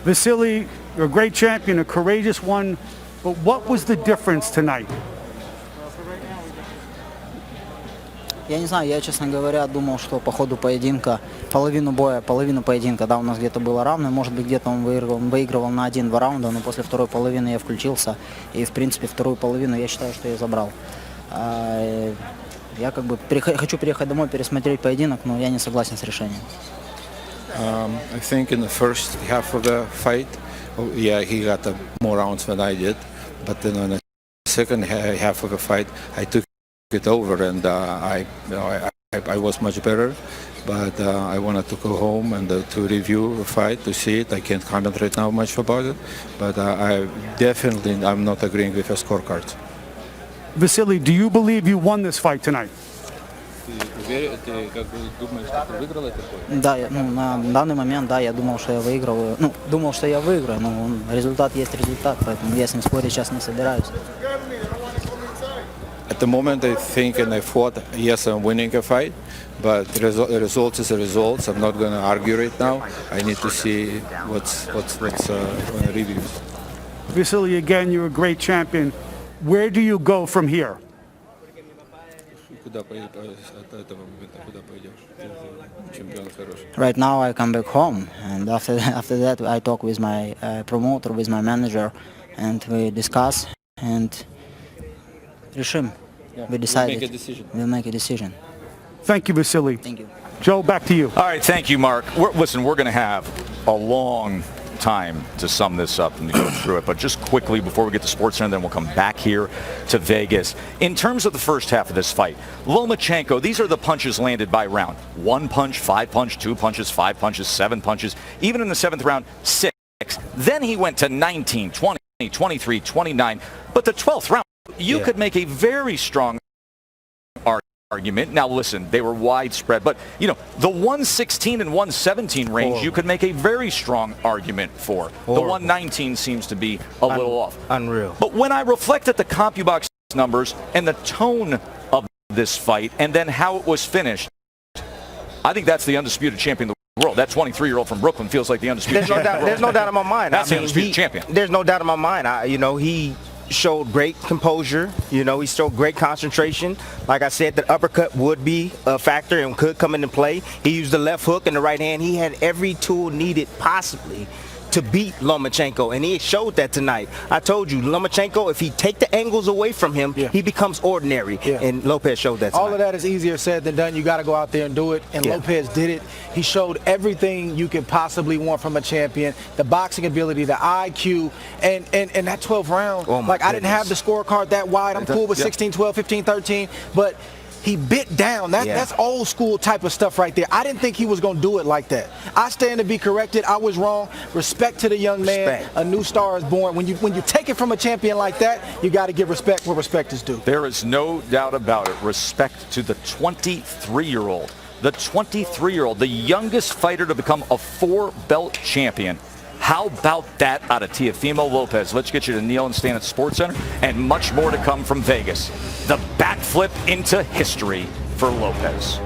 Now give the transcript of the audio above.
Vasyl, you're a great champion, a courageous one, but what was the difference tonight? Я не знаю, я, честно говоря, думал, что по ходу поединка, половину боя, половину поединка, да, у нас где-то было равно, может быть, где-то он выигрывал на 1-2 раунда, но после второй половины я включился, и, в принципе, вторую половину я считаю, что я забрал. Я как бы хочу приехать домой, пересмотреть поединок, но я не согласен с решением. I think in the first half of the fight, yeah, he got more rounds than I did, but then in the second half of the fight, I took it over, and I was much better, but I wanted to go home and to review the fight, to see it. I can't comment right now much about it, but I'm not agreeing with the scorecards. Vasyl, do you believe you won this fight tonight? Да, на данный момент, да, я думал, что я выигрываю, думал, что я выиграю, но результат есть результат, поэтому я с ним спорить сейчас не собираюсь. At the moment, I think and I thought, yes, I'm winning a fight, but the result is a result. I'm not going to argue right now. I need to see what's on the reviews. Vasyl, again, you're a great champion. Where do you go from here? Right now I come back home, and after that I talk with my promoter, with my manager, and we discuss and решим. We decided. We'll make a decision. Thank you, Vasyl. Thank you. Joe, back to you. All right, thank you, Mark. Listen, we're going to have a long time to sum this up and to go through it, but just quickly before we get to SportsCenter, then we'll come back here to Vegas. In terms of the first half of this fight, Lomachenko, these are the punches landed by round. 1 punch, 5 punch, 2 punches, 5 punches, 7 punches, even in the 7th round, 6. Then he went to 19, 20, 23, 29, but the 12th round, you could make a very strong argument. Now listen, they were widespread, but you know, the 116 and 117 range, you could make a very strong argument for. The 119 seems to be a little off. Unreal. But when I reflect at the CompuBox numbers and the tone of this fight and then how it was finished, I think that's the undisputed champion of the world. That 23-year-old from Brooklyn feels like the undisputed champion. There's no doubt in my mind. That's the undisputed champion. There's no doubt in my mind. He showed great composure. He showed great concentration. Like I said, the uppercut would be a factor and could come into play. He used the left hook and the right hand. He had every tool needed possibly to beat Lomachenko, and he showed that tonight. I told you, Lomachenko, if he take the angles away from him, he becomes ordinary, and Lopez showed that tonight. All of that is easier said than done. You got to go out there and do it, and Lopez did it. He showed everything you could possibly want from a champion, the boxing ability, the IQ, and that 12th round. I didn't have the scorecard that wide. I'm cool with 16, 12, 15, 13, but he bit down. That's old school type of stuff right there. I didn't think he was going to do it like that. I stand to be corrected. I was wrong. Respect to the young man. A new star is born. When you take it from a champion like that, you got to give respect where respect is due. There is no doubt about it. Respect to the 23-year-old. The 23-year-old, the youngest fighter to become a 4-belt champion. How about that out of Teofimo Lopez? Let's get you to Neil and Stan at SportsCenter, and much more to come from Vegas. The backflip into history for Lopez.